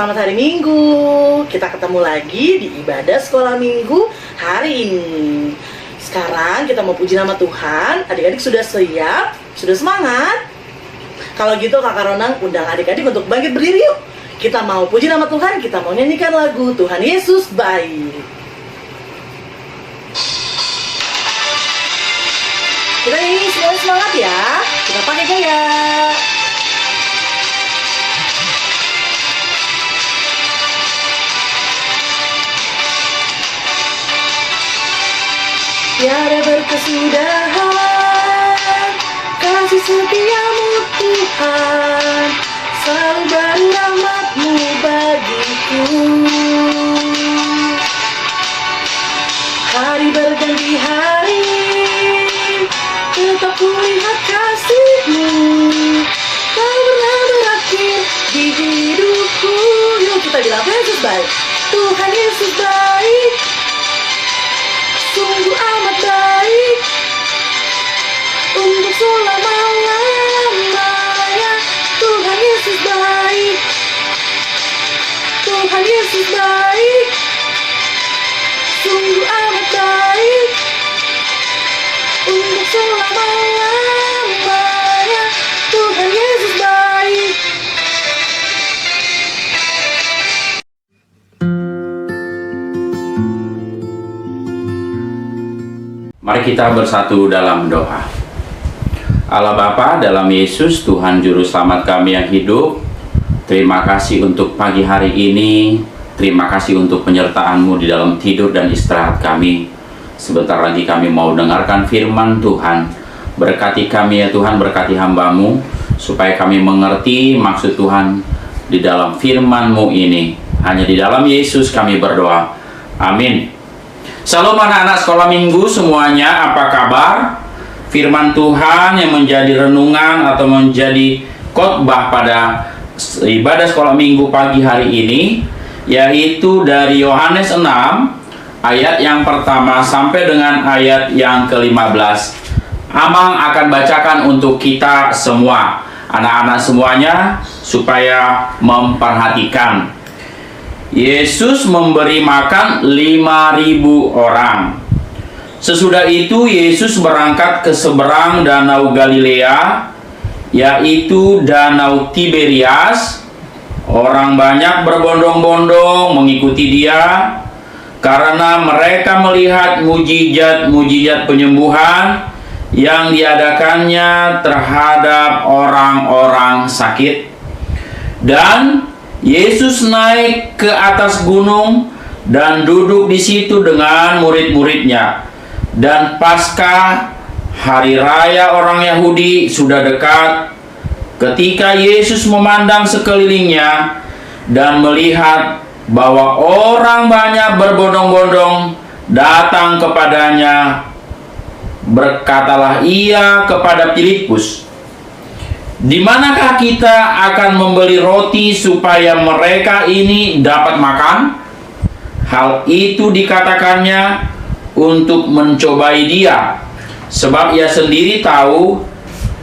Selamat hari Minggu. Kita ketemu lagi di ibadah sekolah Minggu hari ini. Sekarang kita mau puji nama Tuhan. Adik-adik sudah siap? Sudah semangat? Kalau gitu Kakak Ronang undang adik-adik untuk bangkit berdiri yuk. Kita mau puji nama Tuhan, kita mau nyanyikan lagu Tuhan Yesus Baik. Kita nyanyi semuanya semangat ya. Kita pakai gaya. Tiada berkesudahan kasih setiamu Tuhan, selalu baru rahmat-Mu bagiku. Hari berganti hari, tetap kulihat kasih-Mu, tak pernah berakhir di hidupku. Yuk kita bilang Yesus baik. Tuhan Yesus baik, sungguh amat baik, untuk selama-lamanya. Tuhan Yesus baik, Tuhan Yesus baik, sungguh amat baik, untuk selama-lamanya. Tuhan Yesus baik. Mari kita bersatu dalam doa. Allah Bapa, dalam Yesus, Tuhan Juru Selamat kami yang hidup, terima kasih untuk pagi hari ini. Terima kasih untuk penyertaan-Mu di dalam tidur dan istirahat kami. Sebentar lagi kami mau dengarkan firman Tuhan. Berkati kami ya Tuhan, berkati hamba-Mu, supaya kami mengerti maksud Tuhan di dalam firman-Mu ini. Hanya di dalam Yesus kami berdoa. Amin. Shalom anak-anak sekolah minggu semuanya, apa kabar? Firman Tuhan yang menjadi renungan atau menjadi khotbah pada ibadah sekolah minggu pagi hari ini, yaitu dari Yohanes 6 ayat yang pertama sampai dengan ayat yang ke-15. Amang akan bacakan untuk kita semua, anak-anak semuanya, supaya memperhatikan. Yesus memberi makan 5.000 orang. Sesudah itu Yesus berangkat ke seberang danau Galilea, yaitu danau Tiberias. Orang banyak berbondong-bondong mengikuti Dia, karena mereka melihat mujizat-mujizat penyembuhan yang diadakannya terhadap orang-orang sakit. Dan Yesus naik ke atas gunung dan duduk di situ dengan murid-muridnya. Dan Paskah, hari raya orang Yahudi, sudah dekat. Ketika Yesus memandang sekelilingnya dan melihat bahwa orang banyak berbondong-bondong datang kepadanya, berkatalah Ia kepada Filipus, "Di manakah kita akan membeli roti supaya mereka ini dapat makan?" Hal itu dikatakannya untuk mencobai Dia, sebab Ia sendiri tahu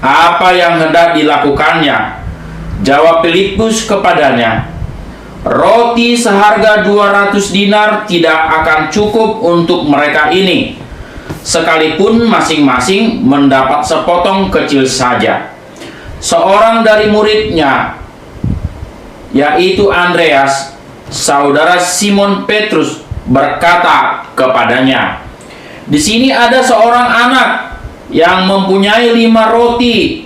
apa yang hendak dilakukannya. Jawab Filipus kepadanya, "Roti seharga 200 dinar tidak akan cukup untuk mereka ini, sekalipun masing-masing mendapat sepotong kecil saja." Seorang dari muridnya, yaitu Andreas, saudara Simon Petrus, berkata kepadanya, "Di sini ada seorang anak yang mempunyai 5 roti,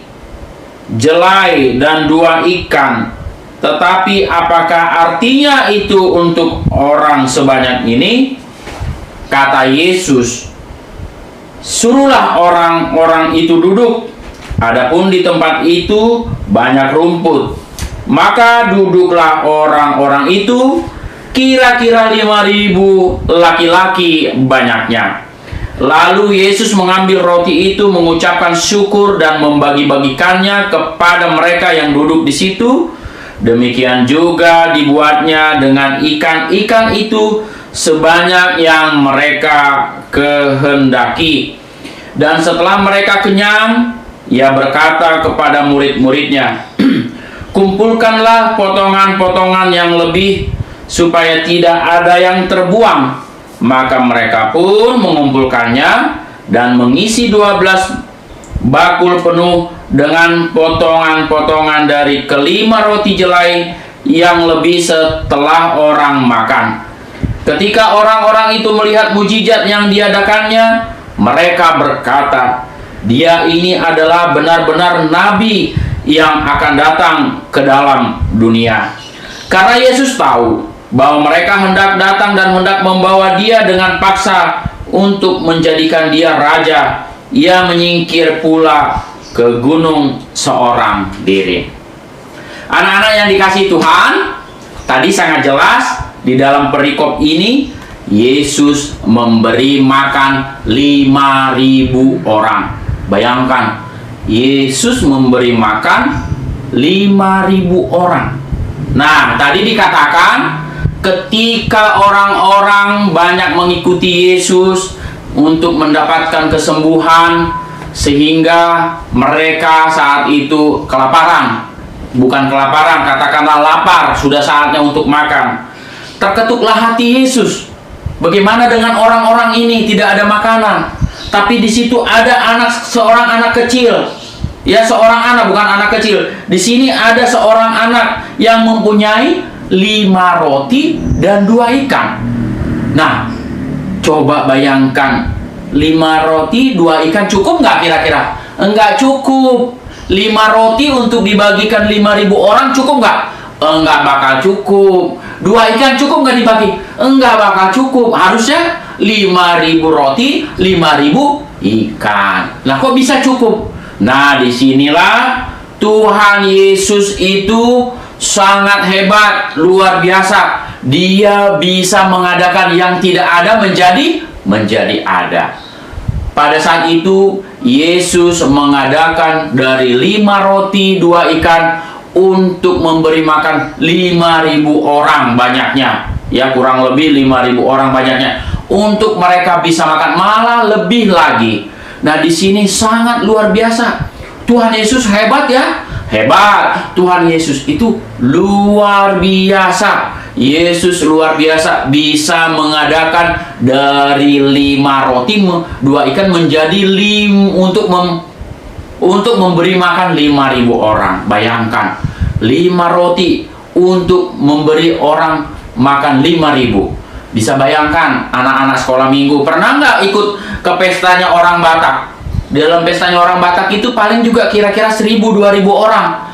jelai dan 2 ikan. Tetapi apakah artinya itu untuk orang sebanyak ini?" Kata Yesus, "Suruhlah orang-orang itu duduk." Adapun di tempat itu banyak rumput. Maka duduklah orang-orang itu, kira-kira 5.000 laki-laki banyaknya. Lalu Yesus mengambil roti itu, mengucapkan syukur dan membagi-bagikannya kepada mereka yang duduk di situ. Demikian juga dibuatnya dengan ikan-ikan itu sebanyak yang mereka kehendaki. Dan setelah mereka kenyang, Ia berkata kepada murid-muridnya, kumpulkanlah potongan-potongan yang lebih, supaya tidak ada yang terbuang. Maka mereka pun mengumpulkannya dan mengisi 12 bakul penuh dengan potongan-potongan dari kelima roti jelai yang lebih setelah orang makan. Ketika orang-orang itu melihat mujizat yang diadakannya, mereka berkata, "Dia ini adalah benar-benar nabi yang akan datang ke dalam dunia." Karena Yesus tahu bahwa mereka hendak datang dan hendak membawa dia dengan paksa untuk menjadikan dia raja, ia menyingkir pula ke gunung seorang diri. Anak-anak yang dikasihi Tuhan, tadi sangat jelas di dalam perikop ini Yesus memberi makan 5.000 orang. Bayangkan, Yesus memberi makan 5.000 orang. Nah, tadi dikatakan ketika orang-orang banyak mengikuti Yesus untuk mendapatkan kesembuhan, sehingga mereka saat itu kelaparan. Bukan kelaparan, katakanlah lapar, sudah saatnya untuk makan. Terketuklah hati Yesus. Bagaimana dengan orang-orang ini tidak ada makanan, tapi di situ ada seorang anak kecil. Ya, seorang anak, bukan anak kecil. Di sini ada seorang anak yang mempunyai 5 roti dan 2 ikan. Nah, coba bayangkan, 5 roti, 2 ikan cukup nggak kira-kira? Enggak cukup. 5 roti untuk dibagikan 5.000 orang cukup nggak? Enggak bakal cukup. 2 ikan cukup nggak dibagi? Enggak bakal cukup. Harusnya 5.000 roti, 5.000 ikan. Nah, kok bisa cukup? Nah, disinilah Tuhan Yesus itu sangat hebat, luar biasa. Dia bisa mengadakan yang tidak ada menjadi ada. Pada saat itu Yesus mengadakan dari 5 roti 2 ikan untuk memberi makan 5.000 orang banyaknya. Ya, kurang lebih 5.000 orang banyaknya. Untuk mereka bisa makan, malah lebih lagi. Nah, di sini sangat luar biasa. Tuhan Yesus hebat ya. Hebat. Tuhan Yesus itu luar biasa. Yesus luar biasa, bisa mengadakan dari 5 roti 2 ikan menjadi untuk memberi makan 5.000 orang. Bayangkan, 5 roti untuk memberi orang makan 5.000. Bisa bayangkan, anak-anak sekolah minggu pernah nggak ikut ke pestanya orang Batak? Dalam pestanya orang Batak itu paling juga kira-kira 1.000-2.000 orang.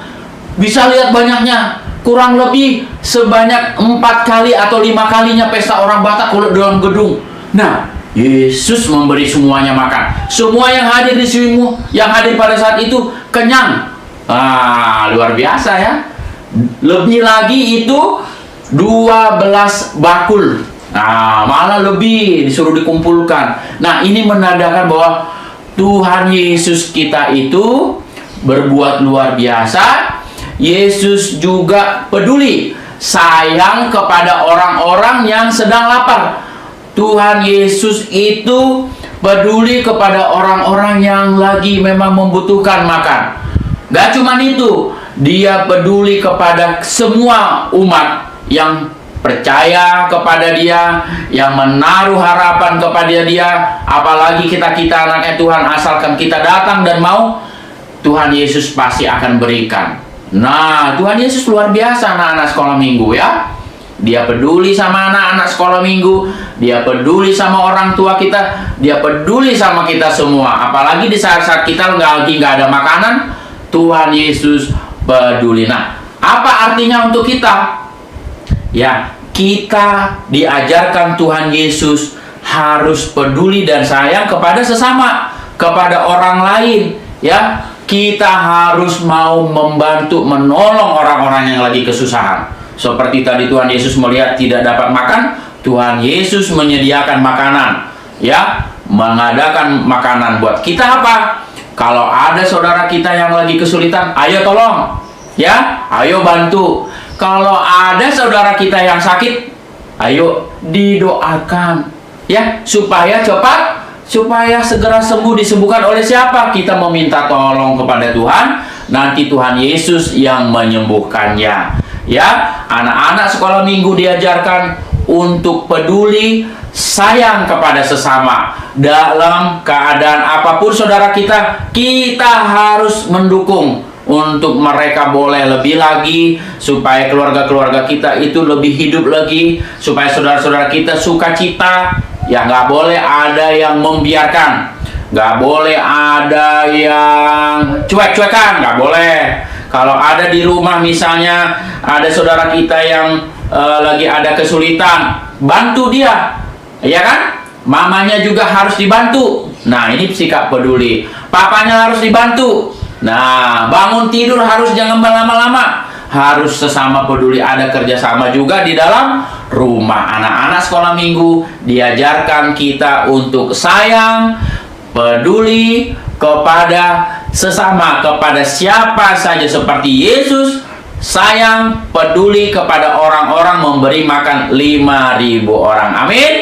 Bisa lihat banyaknya. Kurang lebih sebanyak 4 kali atau 5 kalinya pesta orang Batak kalau dalam gedung. Nah, Yesus memberi semuanya makan. Semua yang hadir di sini, yang hadir pada saat itu kenyang. Luar biasa ya. Lebih lagi itu 12 bakul. Malah lebih disuruh dikumpulkan. Nah, ini menandakan bahwa Tuhan Yesus kita itu berbuat luar biasa. Yesus juga peduli, sayang kepada orang-orang yang sedang lapar. Tuhan Yesus itu peduli kepada orang-orang yang lagi memang membutuhkan makan. Gak cuma itu, dia peduli kepada semua umat yang percaya kepada dia, yang menaruh harapan kepada dia. Apalagi kita anaknya Tuhan, asalkan kita datang dan mau, Tuhan Yesus pasti akan berikan. Nah, Tuhan Yesus luar biasa, anak-anak sekolah minggu ya. Dia peduli sama anak-anak sekolah minggu, dia peduli sama orang tua kita, dia peduli sama kita semua. Apalagi di saat-saat kita nggak ada makanan, Tuhan Yesus peduli. Nah, apa artinya untuk kita? Ya, kita diajarkan Tuhan Yesus harus peduli dan sayang kepada sesama, kepada orang lain, ya. Kita harus mau membantu, menolong orang-orang yang lagi kesusahan. Seperti tadi Tuhan Yesus melihat tidak dapat makan, Tuhan Yesus menyediakan makanan, ya, mengadakan makanan buat kita. Apa? Kalau ada saudara kita yang lagi kesulitan, ayo tolong, ya, ayo bantu. Kalau ada saudara kita yang sakit, ayo didoakan, ya, supaya segera sembuh. Disembuhkan oleh siapa? Kita meminta tolong kepada Tuhan nanti Tuhan Yesus yang menyembuhkannya. Ya, anak-anak sekolah minggu diajarkan untuk peduli, sayang kepada sesama. Dalam keadaan apapun saudara kita harus mendukung untuk mereka boleh lebih lagi, supaya keluarga-keluarga kita itu lebih hidup lagi, supaya saudara-saudara kita sukacita. Ya, nggak boleh ada yang membiarkan, nggak boleh ada yang cuek-cuekan, nggak boleh. Kalau ada di rumah misalnya ada saudara kita yang lagi ada kesulitan, bantu dia, ya kan? Mamanya juga harus dibantu. Nah, ini sikap peduli. Papanya harus dibantu. Nah, bangun tidur harus jangan berlama-lama. Harus sesama peduli, ada kerjasama juga di dalam rumah. Anak-anak sekolah minggu diajarkan kita untuk sayang, peduli kepada sesama, kepada siapa saja seperti Yesus sayang, peduli kepada orang-orang, memberi makan 5.000 orang. Amin.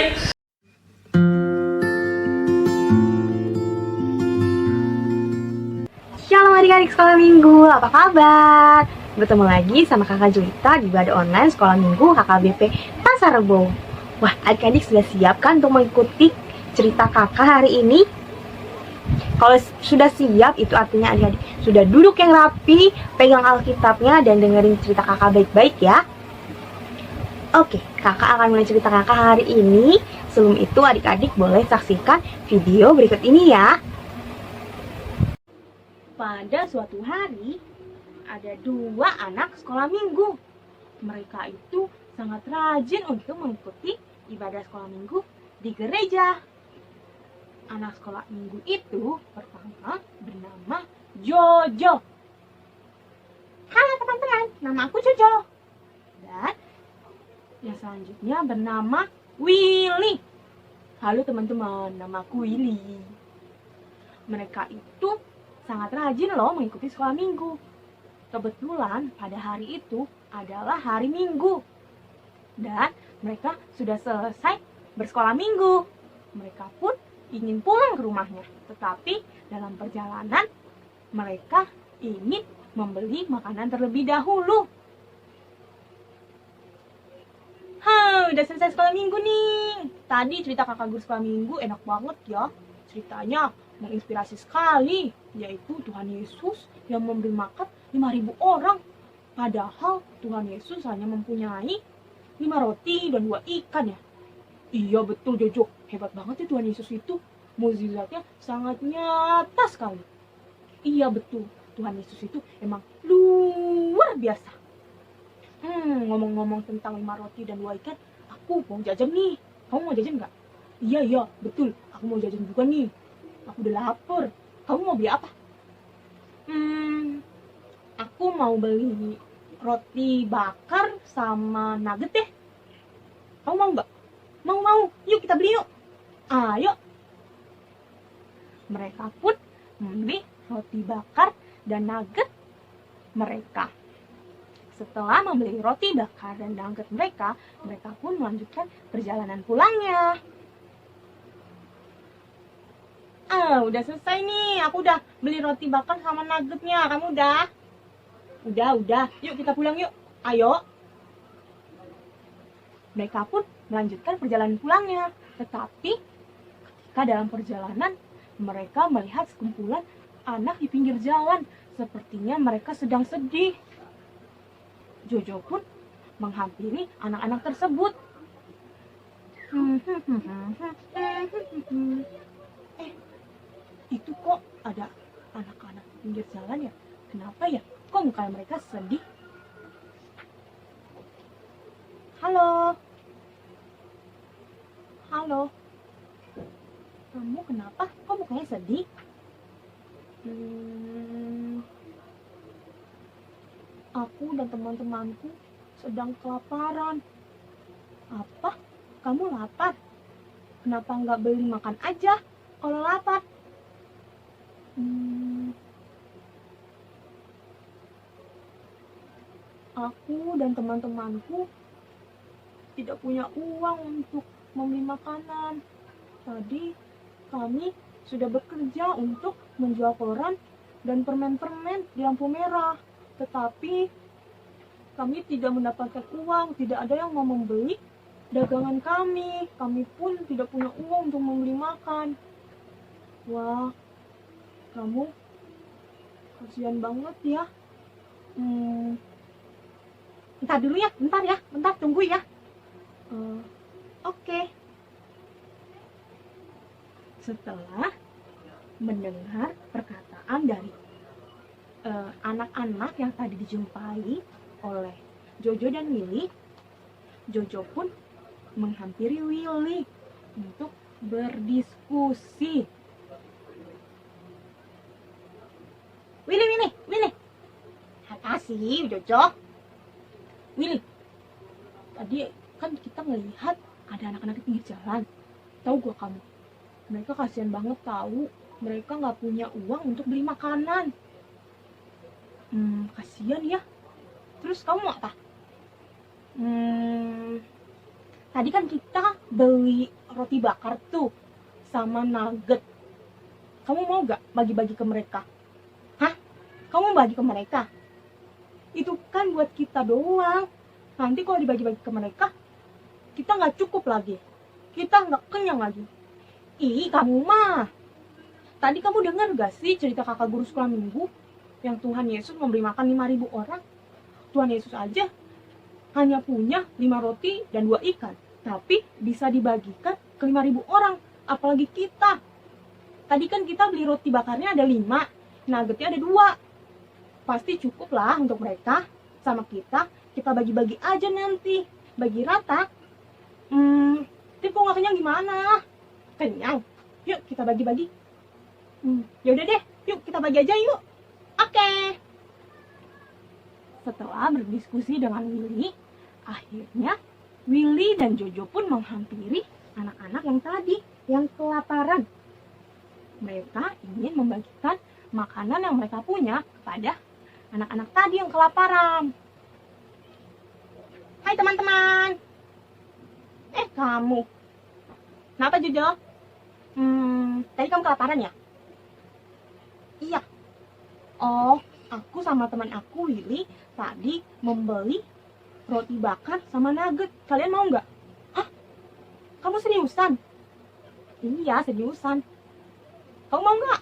Shalom adik-adik sekolah minggu, apa kabar? Bertemu lagi sama kakak Julita di ibadah online sekolah minggu KKBP Pasar Rebo. Wah, adik-adik sudah siap kan untuk mengikuti cerita kakak hari ini? Kalau sudah siap, itu artinya adik-adik sudah duduk yang rapi, pegang Alkitabnya, dan dengerin cerita kakak baik-baik ya. Oke, kakak akan mulai cerita kakak hari ini. Sebelum itu adik-adik boleh saksikan video berikut ini ya. Pada suatu hari, ada 2 anak sekolah minggu. Mereka itu sangat rajin untuk mengikuti ibadah sekolah minggu di gereja. Anak sekolah minggu itu pertama bernama Jojo. Halo teman-teman, nama aku Jojo. Dan yang selanjutnya bernama Willy. Halo teman-teman, nama aku Willy. Mereka itu sangat rajin loh mengikuti sekolah minggu. Kebetulan pada hari itu adalah hari Minggu. Dan mereka sudah selesai bersekolah minggu. Mereka pun ingin pulang ke rumahnya. Tetapi dalam perjalanan mereka ingin membeli makanan terlebih dahulu. Udah selesai sekolah minggu nih. Tadi cerita kakak guru sekolah minggu enak banget ya. Ceritanya menginspirasi sekali, yaitu Tuhan Yesus yang memberi makan 5.000 orang. Padahal Tuhan Yesus hanya mempunyai 5 roti dan 2 ikan ya. Iya betul Jojo, hebat banget ya Tuhan Yesus itu. Mukjizatnya sangat nyata sekali. Iya betul, Tuhan Yesus itu emang luar biasa. Ngomong-ngomong tentang 5 roti dan 2 ikan, aku mau jajan nih. Kamu mau jajan nggak? Iya betul, aku mau jajan juga nih. Aku udah lapar. Kamu mau beli apa? Aku mau beli roti bakar sama nugget deh. Kamu mau nggak? Mau. Yuk kita beli yuk. Ayo. Mereka pun membeli roti bakar dan nugget mereka. Setelah membeli roti bakar dan nugget mereka pun melanjutkan perjalanan pulangnya. Udah selesai nih. Aku udah beli roti bakar sama nuggetnya. Kamu udah? Udah. Yuk kita pulang yuk. Ayo. Mereka pun melanjutkan perjalanan pulangnya. Tetapi ketika dalam perjalanan mereka melihat sekumpulan anak di pinggir jalan. Sepertinya mereka sedang sedih. Jojo pun menghampiri anak-anak tersebut. Itu kok ada anak-anak di pinggir jalan ya? Kenapa ya? Kok muka mereka sedih? Halo. Kamu kenapa? Kok mukanya sedih? Aku dan teman-temanku sedang kelaparan. Apa? Kamu lapar? Kenapa nggak beli makan aja kalau lapar? Aku dan teman-temanku tidak punya uang untuk membeli makanan. Tadi kami sudah bekerja untuk menjual koran dan permen-permen di lampu merah. Tetapi kami tidak mendapatkan uang, tidak ada yang mau membeli dagangan kami. Kami pun tidak punya uang untuk membeli makan. Wah, kamu kasihan banget ya. Bentar dulu ya, bentar tunggu ya. Oke. Setelah mendengar perkataan dari anak-anak yang tadi dijumpai oleh Jojo dan Willy, Jojo pun menghampiri Willy untuk berdiskusi. Willy. Apa sih, Jojo? Willy, tadi kan kita ngelihat ada anak-anak di pinggir jalan. Tahu gak kamu? Mereka kasihan banget tahu. Mereka nggak punya uang untuk beli makanan. Kasihan ya. Terus kamu mau apa? Tadi kan kita beli roti bakar tuh sama nugget. Kamu mau gak bagi-bagi ke mereka? Hah? Kamu bagi ke mereka? Itu kan buat kita doang. Nanti kalau dibagi-bagi ke mereka, kita nggak cukup lagi. Kita nggak kenyang lagi. Ih, kamu mah. Tadi kamu dengar gak sih cerita kakak guru sekolah minggu yang Tuhan Yesus memberi makan 5.000 orang? Tuhan Yesus aja hanya punya 5 roti dan 2 ikan. Tapi bisa dibagikan ke 5.000 orang. Apalagi kita. Tadi kan kita beli roti bakarnya ada 5, nuggetnya ada 2. Pasti cukup lah untuk mereka. Sama kita bagi-bagi aja nanti. Bagi rata. Tapi kok gak kenyang gimana? Kenyang. Yuk kita bagi-bagi. Yaudah deh, yuk kita bagi aja yuk. Oke. Setelah berdiskusi dengan Willy, akhirnya Willy dan Jojo pun menghampiri anak-anak yang tadi yang kelaparan. Mereka ingin membagikan makanan yang mereka punya kepada anak-anak tadi yang kelaparan. Hai teman-teman. Kamu. Kenapa Jojo? Tadi kamu kelaparan ya? Iya. Oh, aku sama teman aku Willy tadi membeli roti bakar sama nugget. Kalian mau nggak? Hah? Kamu seriusan? Iya, seriusan. Kamu mau nggak?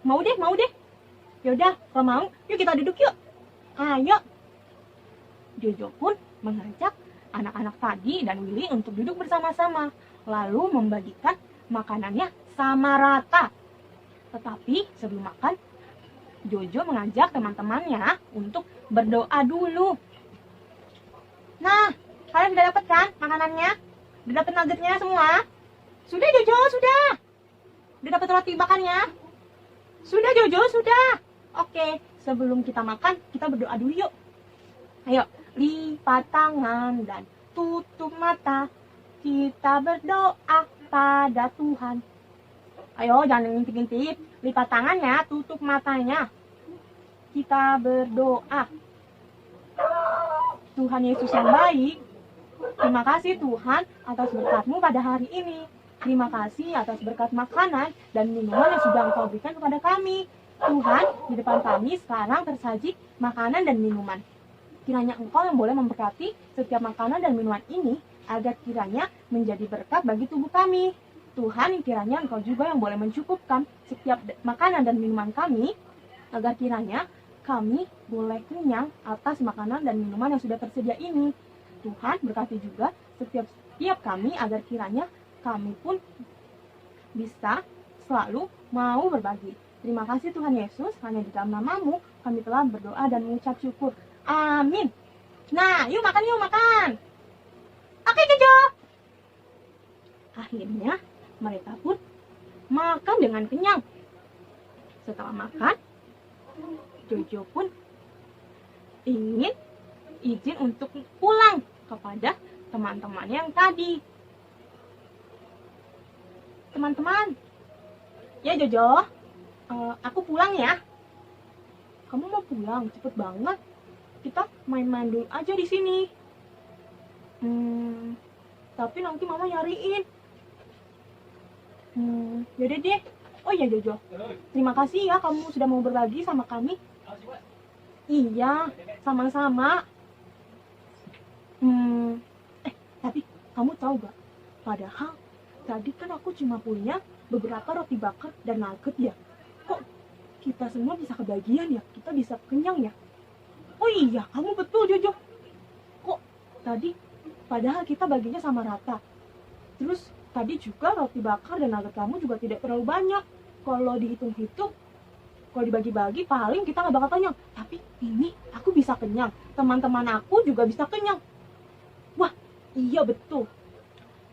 Mau deh. Yaudah, kalau mau, yuk kita duduk yuk. Ayo. Jojo pun mengajak anak-anak tadi dan Willy untuk duduk bersama-sama. Lalu membagikan makanannya sama rata. Tetapi sebelum makan, Jojo mengajak teman-temannya untuk berdoa dulu. Nah, kalian udah dapet kan makanannya? Udah dapet nuggetnya semua? Sudah Jojo, sudah. Udah dapet roti bakarnya? Sudah Jojo, sudah. Oke, sebelum kita makan, kita berdoa dulu yuk. Ayo, lipat tangan dan tutup mata. Kita berdoa pada Tuhan. Ayo, jangan ngintip-ngintip. Lipat tangannya, tutup matanya. Kita berdoa. Tuhan Yesus yang baik, terima kasih Tuhan atas berkat-Mu pada hari ini. Terima kasih atas berkat makanan dan minuman yang sudah Engkau berikan kepada kami. Tuhan, di depan kami sekarang tersaji makanan dan minuman. Kiranya Engkau yang boleh memberkati setiap makanan dan minuman ini, agar kiranya menjadi berkat bagi tubuh kami. Tuhan, kiranya Engkau juga yang boleh mencukupkan setiap makanan dan minuman kami, agar kiranya kami boleh kenyang atas makanan dan minuman yang sudah tersedia ini. Tuhan, berkati juga setiap kami, agar kiranya kami pun bisa selalu mau berbagi. Terima kasih Tuhan Yesus, hanya di dalam nama-Mu kami telah berdoa dan mengucap syukur. Amin. Nah, yuk makan. Oke, Jojo. Akhirnya mereka pun makan dengan kenyang. Setelah makan, Jojo pun ingin izin untuk pulang kepada teman-temannya yang tadi. Teman-teman, ya Jojo, aku pulang ya. Kamu mau pulang? Cepet banget. Kita main-main dulu aja di sini. Tapi nanti mama nyariin. Yaudah deh, Oh iya Jojo, terima kasih ya kamu sudah mau berbagi sama kami. Iya, sama-sama. Tapi kamu tahu gak? Padahal tadi kan aku cuma punya beberapa roti bakar dan nugget ya. Kok kita semua bisa kebagian ya? Kita bisa kenyang ya? Oh iya, kamu betul Jojo. Kok tadi padahal kita baginya sama rata. Terus tadi juga roti bakar dan nugget kamu juga tidak terlalu banyak. Kalau dihitung-hitung, kalau dibagi-bagi paling kita nggak bakal kenyang. Tapi ini aku bisa kenyang. Teman-teman aku juga bisa kenyang. Wah, iya betul.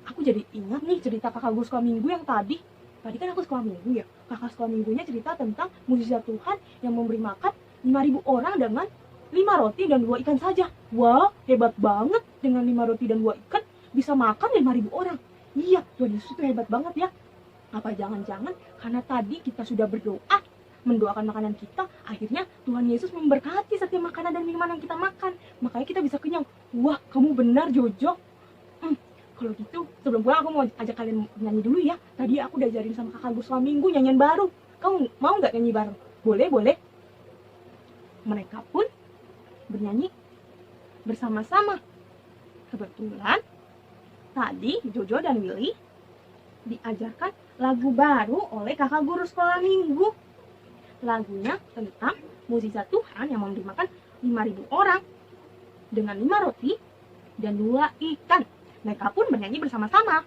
Aku jadi ingat nih cerita kakak gue sekolah minggu yang tadi. Tadi kan aku sekolah minggu ya. Kakak sekolah minggunya cerita tentang mukjizat Tuhan yang memberi makan 5.000 orang dengan 5 roti dan 2 ikan saja. Wah, hebat banget. Dengan 5 roti dan 2 ikan bisa makan 5.000 orang. Iya, Tuhan Yesus itu hebat banget ya. Apa jangan-jangan karena tadi kita sudah berdoa, mendoakan makanan kita, akhirnya Tuhan Yesus memberkati setiap makanan dan minuman yang kita makan. Makanya kita bisa kenyang. Wah, kamu benar Jojo. Kalau gitu, sebelum pulang aku mau ajak kalian nyanyi dulu ya. Tadi aku udah ajarin sama kakak gue selama minggu nyanyian baru. Kamu mau nggak nyanyi bareng? Boleh, boleh. Mereka pun bernyanyi bersama-sama. Kebetulan tadi Jojo dan Willy diajarkan lagu baru oleh kakak guru sekolah minggu. Lagunya tentang mukjizat Tuhan yang memberi makan 5.000 orang dengan 5 roti dan 2 ikan. Mereka pun bernyanyi bersama-sama.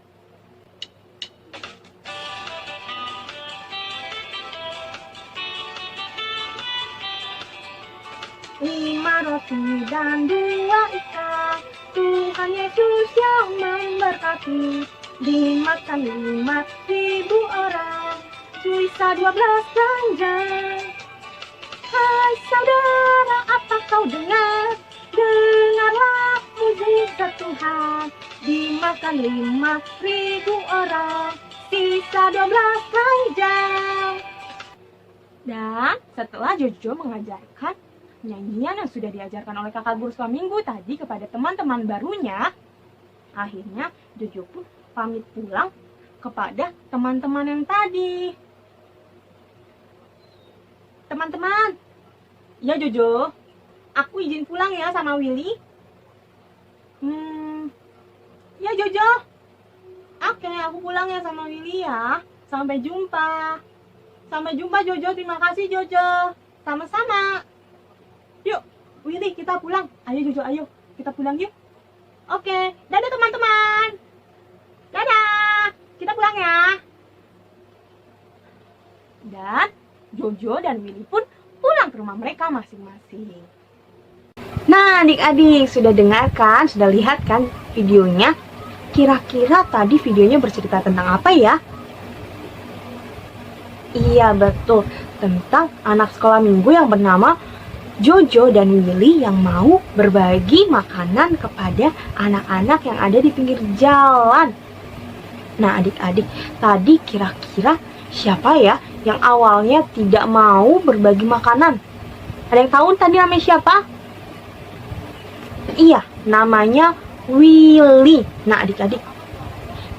Lima roti dan 2 ikan, Tuhan Yesus yang memberkati. Dimakan 5.000 orang, sisa 12 ranjang. Hai saudara, apa kau dengar? Dengarlah mukjizat Tuhan. Dimakan 5.000 orang, sisa 12 ranjang. Dan setelah Jojo mengajarkan nyanyian yang sudah diajarkan oleh kakak guru sekolah minggu tadi kepada teman-teman barunya, akhirnya Jojo pun pamit pulang kepada teman-teman yang tadi. Teman-teman, ya Jojo, aku izin pulang ya sama Willy. Ya Jojo, oke, aku pulang ya sama Willy ya. Sampai jumpa. Sampai jumpa Jojo, terima kasih Jojo. Sama-sama. Yuk, Willy kita pulang. Ayo Jojo, ayo kita pulang yuk. Oke, dadah teman-teman. Dadah, kita pulang ya. Dan Jojo dan Willy pun pulang ke rumah mereka masing-masing. Nah adik-adik, sudah dengarkan, sudah lihat kan videonya? Kira-kira tadi videonya bercerita tentang apa ya? Iya betul, tentang anak sekolah minggu yang bernama Jojo dan Willy yang mau berbagi makanan kepada anak-anak yang ada di pinggir jalan. Nah adik-adik, tadi kira-kira siapa ya yang awalnya tidak mau berbagi makanan? Ada yang tahu tadi namanya siapa? Iya, namanya Willy. Nah adik-adik,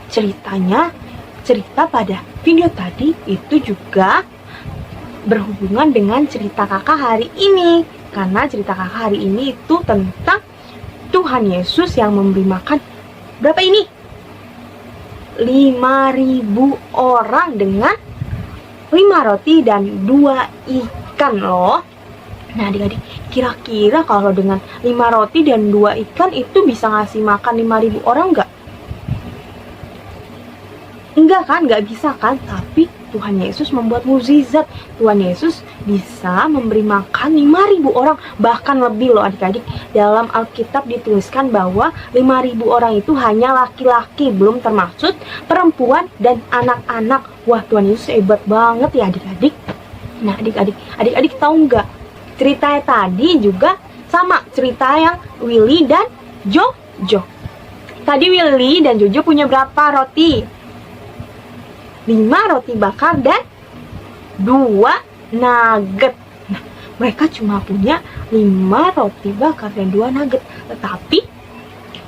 cerita pada video tadi itu juga berhubungan dengan cerita kakak hari ini. Karena cerita kakak hari ini itu tentang Tuhan Yesus yang memberi makan berapa ini? 5.000 orang dengan 5 roti dan 2 ikan loh. Nah adik-adik, kira-kira kalau dengan 5 roti dan 2 ikan itu bisa ngasih makan 5.000 orang enggak? Enggak kan, enggak bisa kan? Tapi Tuhan Yesus membuat mukjizat. Tuhan Yesus bisa memberi makan 5.000 orang, bahkan lebih loh adik-adik. Dalam Alkitab dituliskan bahwa 5.000 orang itu hanya laki-laki, belum termasuk perempuan dan anak-anak. Wah, Tuhan Yesus hebat banget ya adik-adik. Nah adik-adik tahu nggak? Ceritanya tadi juga sama cerita yang Willy dan Jojo. Tadi Willy dan Jojo punya berapa roti? 5 roti bakar dan 2 nugget. Nah, mereka cuma punya 5 roti bakar dan 2 nugget. Tetapi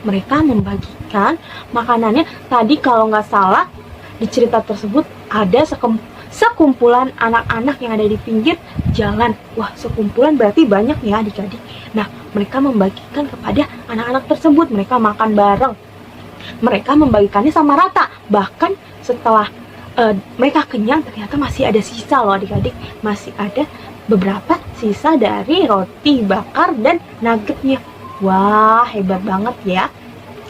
mereka membagikan makanannya. Tadi kalau nggak salah di cerita tersebut ada sekumpulan anak-anak yang ada di pinggir jalan. Wah, sekumpulan berarti banyak ya adik-adik. Nah, mereka membagikan kepada anak-anak tersebut. Mereka makan bareng. Mereka membagikannya sama rata. Bahkan setelah mereka kenyang, ternyata masih ada sisa loh adik-adik. Masih ada beberapa sisa dari roti bakar dan nuggetnya. Wah, hebat banget ya.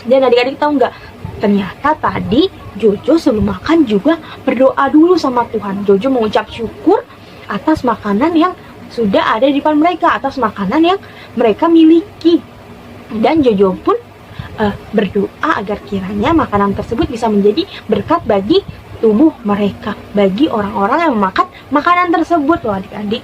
Dan adik-adik tahu nggak? Ternyata tadi Jojo sebelum makan juga berdoa dulu sama Tuhan. Jojo mengucap syukur atas makanan yang sudah ada di depan mereka, atas makanan yang mereka miliki. Dan Jojo pun berdoa agar kiranya makanan tersebut bisa menjadi berkat bagi tubuh mereka, bagi orang-orang yang memakan makanan tersebut loh adik-adik.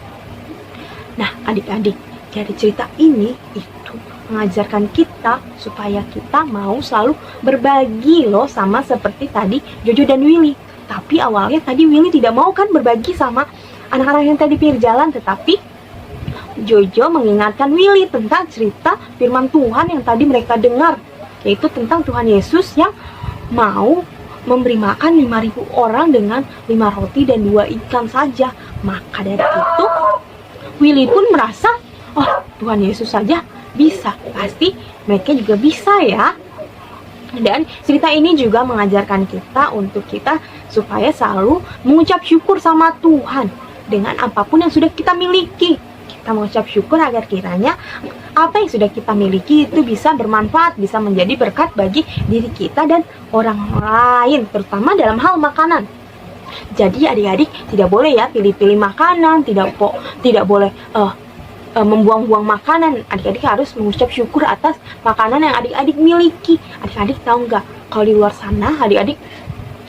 Nah adik-adik, dari cerita ini itu mengajarkan kita supaya kita mau selalu berbagi loh, sama seperti tadi Jojo dan Willy. Tapi awalnya tadi Willy tidak mau kan berbagi sama anak-anak yang tadi pinggir jalan, tetapi Jojo mengingatkan Willy tentang cerita firman Tuhan yang tadi mereka dengar, yaitu tentang Tuhan Yesus yang mau memberi makan 5.000 orang dengan 5 roti dan 2 ikan saja. Maka dari itu Willy pun merasa, oh Tuhan Yesus saja bisa, pasti mereka juga bisa ya. Dan cerita ini juga mengajarkan kita untuk kita supaya selalu mengucap syukur sama Tuhan dengan apapun yang sudah kita miliki. Kita mengucap syukur agar kiranya apa yang sudah kita miliki itu bisa bermanfaat, bisa menjadi berkat bagi diri kita dan orang lain, terutama dalam hal makanan. Jadi adik-adik tidak boleh ya pilih-pilih makanan, tidak boleh membuang-buang makanan. Adik-adik harus mengucap syukur atas makanan yang adik-adik miliki. Adik-adik tahu nggak, kalau di luar sana adik-adik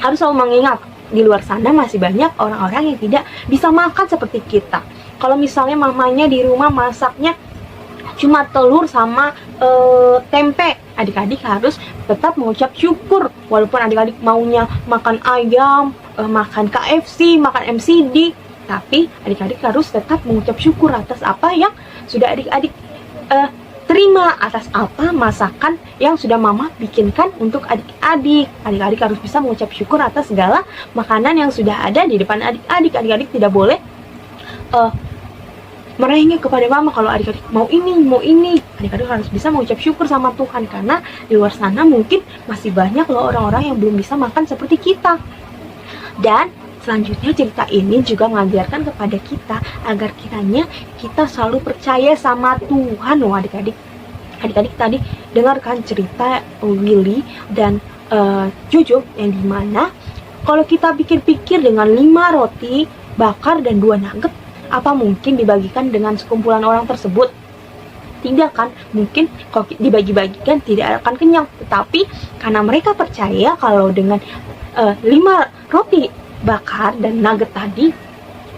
harus selalu mengingat, di luar sana masih banyak orang-orang yang tidak bisa makan seperti kita. Kalau misalnya mamanya di rumah masaknya cuma telur sama tempe, adik-adik harus tetap mengucap syukur. Walaupun adik-adik maunya makan ayam, makan KFC, makan MCD, tapi adik-adik harus tetap mengucap syukur atas apa yang sudah adik-adik terima, atas apa masakan yang sudah mama bikinkan untuk adik-adik. Adik-adik harus bisa mengucap syukur atas segala makanan yang sudah ada di depan adik-adik. Adik-adik tidak boleh merengek kepada mama kalau adik-adik mau ini. Adik-adik harus bisa mengucap syukur sama Tuhan, karena di luar sana mungkin masih banyak loh orang-orang yang belum bisa makan seperti kita. Dan selanjutnya cerita ini juga mengajarkan kepada kita agar kiranya kita selalu percaya sama Tuhan loh adik-adik. Adik-adik tadi dengarkan cerita Willy dan Jojo yang dimana kalau kita pikir-pikir dengan 5 roti bakar dan 2 nugget, apa mungkin dibagikan dengan sekumpulan orang tersebut? Tidak kan? Mungkin kalau dibagi-bagikan tidak akan kenyang. Tetapi karena mereka percaya kalau dengan 5 roti bakar dan nugget tadi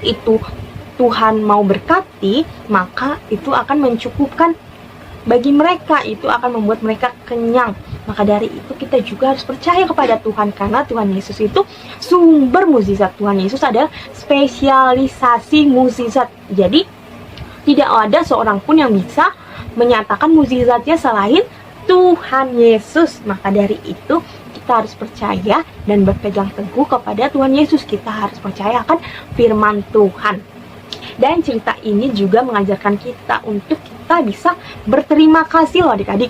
itu Tuhan mau berkati, maka itu akan mencukupkan bagi mereka, itu akan membuat mereka kenyang. Maka dari itu kita juga harus percaya kepada Tuhan, karena Tuhan Yesus itu sumber mukjizat. Tuhan Yesus adalah spesialisasi mukjizat. Jadi tidak ada seorang pun yang bisa menyatakan mukjizatnya selain Tuhan Yesus. Maka dari itu kita harus percaya dan berpegang teguh kepada Tuhan Yesus. Kita harus percaya akan firman Tuhan. Dan cerita ini juga mengajarkan kita untuk kita bisa berterima kasih loh adik-adik.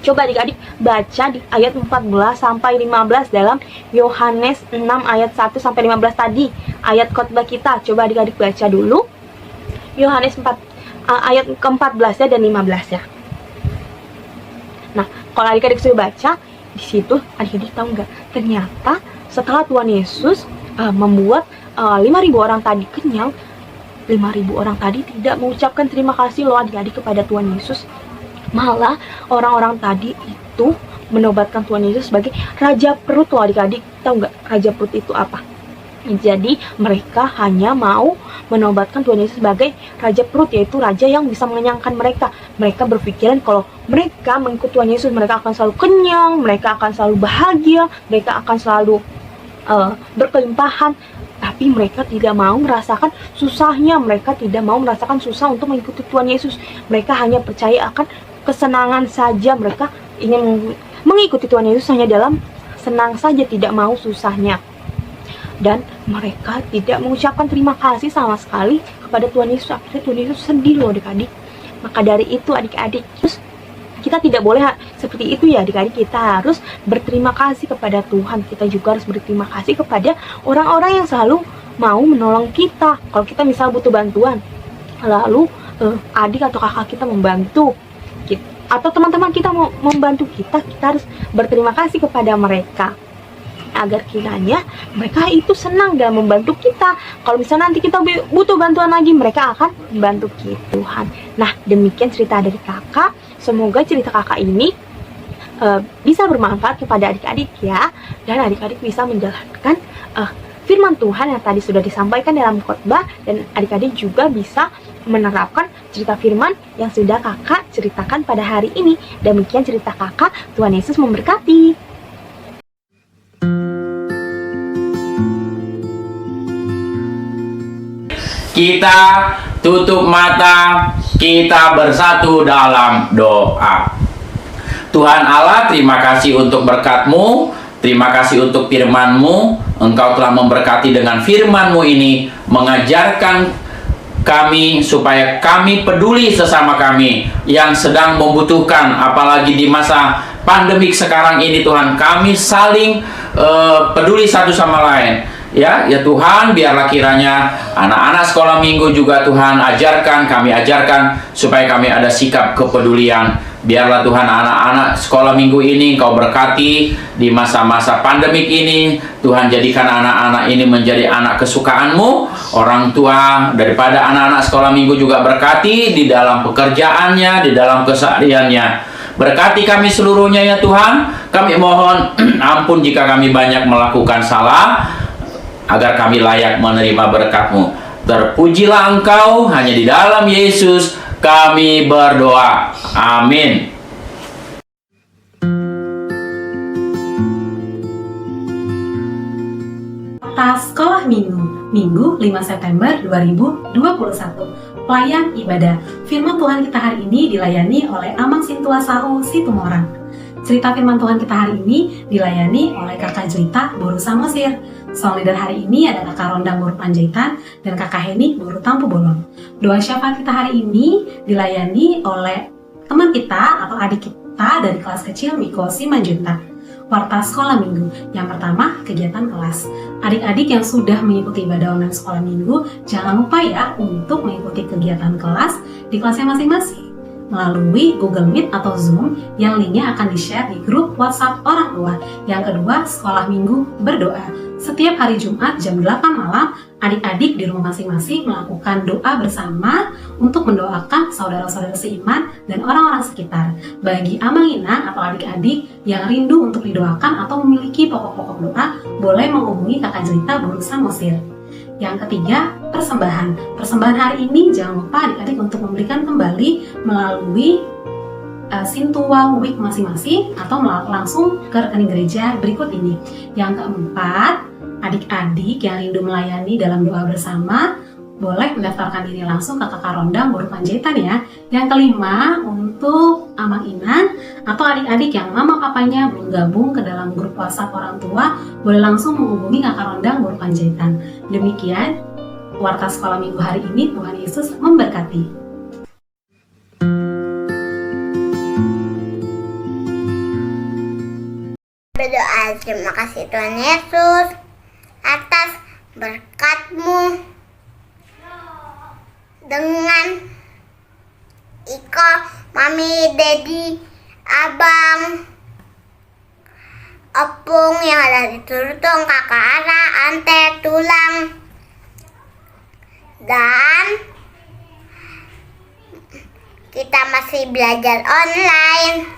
Coba adik-adik baca di ayat 14 sampai 15 dalam Yohanes 6 ayat 1 sampai 15 tadi, ayat khotbah kita. Coba adik-adik baca dulu Yohanes 4 ayat ke-14 ya dan 15 ya. Nah, kalau adik-adik sudah baca di situ, adik-adik tahu nggak? Ternyata setelah Tuhan Yesus membuat 5.000 orang tadi kenyang, 5.000 orang tadi tidak mengucapkan terima kasih loh adik-adik kepada Tuhan Yesus. Malah orang-orang tadi itu menobatkan Tuhan Yesus sebagai Raja Perut loh adik-adik. Tahu nggak Raja Perut itu apa? Jadi mereka hanya mau menobatkan Tuhan Yesus sebagai Raja Perut, yaitu Raja yang bisa mengenyangkan mereka. Mereka berpikiran kalau mereka mengikut Tuhan Yesus, mereka akan selalu kenyang, mereka akan selalu bahagia, mereka akan selalu berkelimpahan. Tapi mereka tidak mau merasakan susahnya, mereka tidak mau merasakan susah untuk mengikuti Tuhan Yesus. Mereka hanya percaya akan kesenangan saja, mereka ingin mengikuti Tuhan Yesus hanya dalam senang saja, tidak mau susahnya. dan mereka tidak mengucapkan terima kasih sama sekali kepada Tuhan Yesus. Akhirnya Tuhan Yesus sedih loh adik-adik. Maka dari itu adik-adik, kita tidak boleh seperti itu ya adik-adik. Kita harus berterima kasih kepada Tuhan. Kita juga harus berterima kasih kepada orang-orang yang selalu mau menolong kita. Kalau kita misal butuh bantuan, lalu adik atau kakak kita membantu atau teman-teman kita mau membantu kita, kita harus berterima kasih kepada mereka agar kiranya mereka itu senang dalam membantu kita. Kalau misalnya nanti kita butuh bantuan lagi, mereka akan membantu kita, Tuhan. Nah, demikian cerita dari kakak. Semoga cerita kakak ini bisa bermanfaat kepada adik-adik ya, dan adik-adik bisa menjalankan firman Tuhan yang tadi sudah disampaikan dalam khotbah, dan adik-adik juga bisa menerapkan cerita firman yang sudah kakak ceritakan pada hari ini. Demikian cerita kakak. Tuhan Yesus memberkati. Kita tutup mata, kita bersatu dalam doa. Tuhan Allah, terima kasih untuk berkat-Mu, terima kasih untuk firman-Mu. Engkau telah memberkati dengan firman-Mu ini, mengajarkan kami supaya kami peduli sesama kami yang sedang membutuhkan, apalagi di masa pandemik sekarang ini Tuhan. Kami saling peduli satu sama lain. Ya Tuhan, biarlah kiranya anak-anak sekolah minggu juga Tuhan kami ajarkan supaya kami ada sikap kepedulian. Biarlah Tuhan anak-anak sekolah minggu ini Engkau berkati di masa-masa pandemik ini. Tuhan, jadikan anak-anak ini menjadi anak kesukaan-Mu. Orang tua daripada anak-anak sekolah minggu juga berkati di dalam pekerjaannya, di dalam kesehariannya. Berkati kami seluruhnya ya Tuhan. Kami mohon ampun jika kami banyak melakukan salah, agar kami layak menerima berkat-Mu. Terpujilah Engkau, hanya di dalam Yesus kami berdoa. Amin. Sekolah Minggu 5 September 2021. Pelayan ibadah. Firman Tuhan kita hari ini dilayani oleh Amang Sintua Sahu Situmorang. Cerita firman Tuhan kita hari ini dilayani oleh Kakak Jelita Boru Samosir. Song leader hari ini ada Kakak Rondang Boru Panjaitan dan Kakak Heni Boru Tampu Bolong. Doa syafaat kita hari ini dilayani oleh teman kita atau adik kita dari kelas kecil Miko Simanjuntak. Warta sekolah minggu. Yang pertama, kegiatan kelas. Adik-adik yang sudah mengikuti ibadah online sekolah minggu, jangan lupa ya untuk mengikuti kegiatan kelas di kelasnya masing-masing melalui Google Meet atau Zoom yang linknya akan di-share di grup WhatsApp orang tua. Yang kedua, sekolah minggu berdoa. Setiap hari Jumat jam 8 malam, adik-adik di rumah masing-masing melakukan doa bersama untuk mendoakan saudara-saudara seiman dan orang-orang sekitar. Bagi amanginan atau adik-adik yang rindu untuk didoakan atau memiliki pokok-pokok doa, boleh menghubungi Kakak Jelita Boru Samosir. Yang ketiga, persembahan. Persembahan hari ini jangan lupa adik-adik untuk memberikan kembali melalui Sintua Week masing-masing atau langsung ke rekening gereja berikut ini. Yang keempat, adik-adik yang rindu melayani dalam doa bersama boleh mendaftarkan diri langsung ke Kakak Rondang Boru Panjaitan ya. Yang kelima, untuk Amang Inan atau adik-adik yang mama papanya belum gabung ke dalam grup WhatsApp orang tua, boleh langsung menghubungi Kakak Rondang Boru Panjaitan. Demikian warta sekolah minggu hari ini. Tuhan Yesus memberkati. Berdoa, terima kasih Tuhan Yesus atas berkat-Mu. Dengan Iko, Mami, Dedi, Abang, Opung yang ada di Turutong, Kakak Ara, Ante, Tulang, dan kita masih belajar online,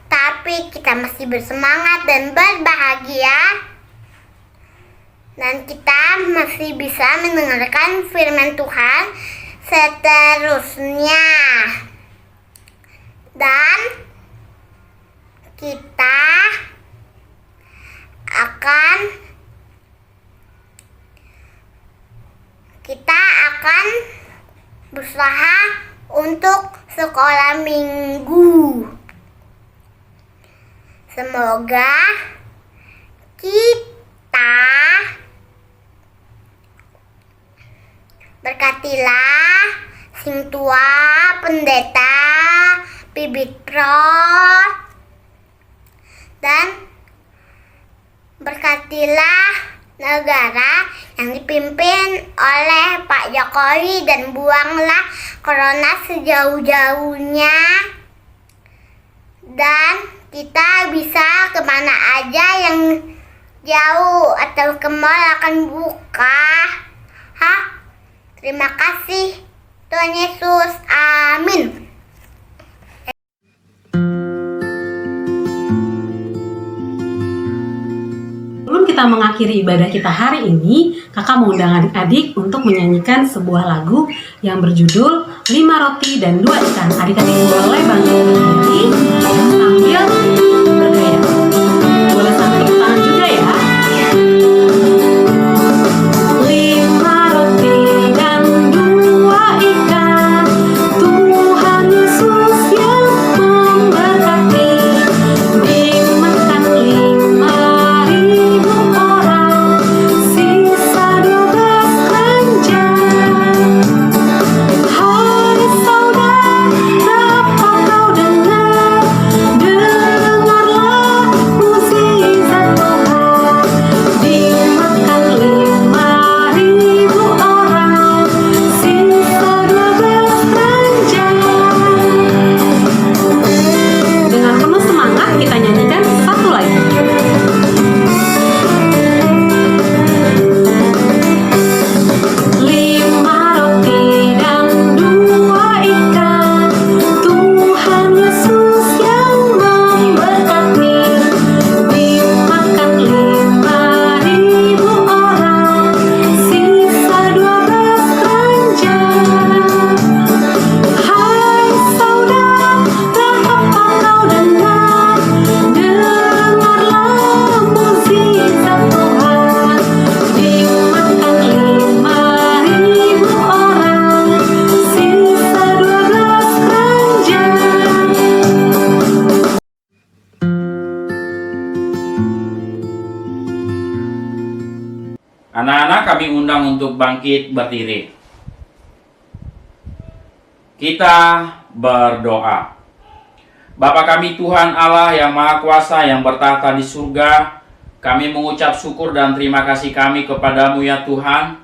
tapi kita masih bersemangat dan berbahagia. Dan kita masih bisa mendengarkan firman Tuhan seterusnya. Dan kita akan berusaha untuk sekolah minggu. Semoga kita Berkatilah sing tua pendeta, bibit pro, dan berkatilah negara yang dipimpin oleh Pak Jokowi, dan buanglah corona sejauh-jauhnya, dan kita bisa kemana aja yang jauh atau ke mall akan buka. Terima kasih Tuhan Yesus, amin. Sebelum kita mengakhiri ibadah kita hari ini, kakak mengundang adik-adik untuk menyanyikan sebuah lagu yang berjudul 5 roti dan 2 ikan. Adik-adik boleh bantu berdiri sambil bergaya. Boleh sambil tepuk tangan juga ya. 5 roti dan 2 ikan, Tuhan Yesus yang memberkati. Dimakan 5.000 orang, sisa 12 keranjang. Hai saudara, apa kau dengar? Dengarlah mukjizat Tuhan. Dimakan 5.000 orang, sisa 12 keranjang. Dengan penuh semangat kita nyanyikan satu lagi. 5 roti dan 2 ikan, Tuhan Yesus yang memberkati. Dimakan 5.000 orang, sisa 12 keranjang. Hai saudara, apa kau dengar? Dengarlah mukjizat Tuhan. Dimakan 5.000 orang, sisa 12 keranjang. Anak-anak kami undang untuk bangkit berdiri. Kita berdoa. Bapa kami Tuhan Allah yang Maha Kuasa yang bertahta di surga, kami mengucap syukur dan terima kasih kami kepadamu ya Tuhan,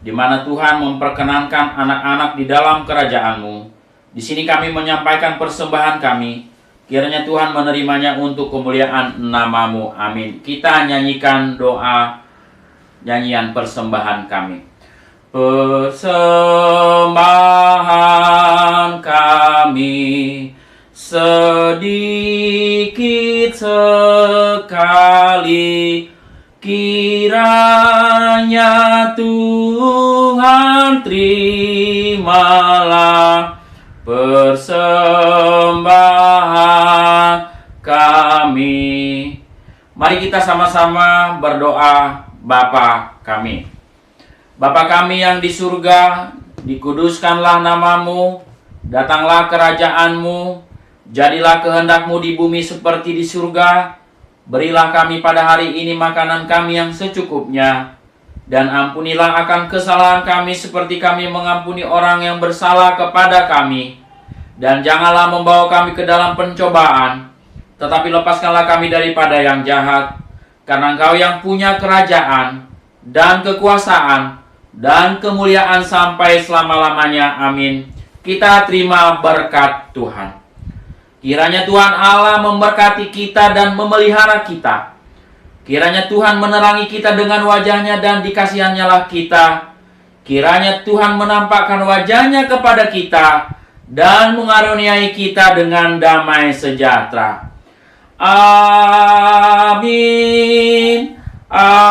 di mana Tuhan memperkenankan anak-anak di dalam kerajaan-Mu. Di sini kami menyampaikan persembahan kami, kiranya Tuhan menerimanya untuk kemuliaan nama-Mu. Amin. Kita nyanyikan doa nyanyian persembahan kami. Persembahan kami sedikit sekali, kiranya Tuhan terimalah persembahan kami. Mari kita sama-sama berdoa. Bapa kami. Bapa kami yang di surga, dikuduskanlah namamu, datanglah kerajaan-Mu, jadilah kehendak-Mu di bumi seperti di surga. Berilah kami pada hari ini makanan kami yang secukupnya, dan ampunilah akan kesalahan kami seperti kami mengampuni orang yang bersalah kepada kami. Dan janganlah membawa kami ke dalam pencobaan, tetapi lepaskanlah kami daripada yang jahat. Karena Engkau yang punya kerajaan dan kekuasaan dan kemuliaan sampai selama-lamanya. Amin. Kita terima berkat Tuhan. Kiranya Tuhan Allah memberkati kita dan memelihara kita. Kiranya Tuhan menerangi kita dengan wajahnya dan dikasihannya kita. Kiranya Tuhan menampakkan wajahnya kepada kita dan mengaruniai kita dengan damai sejahtera. Amin. Amin.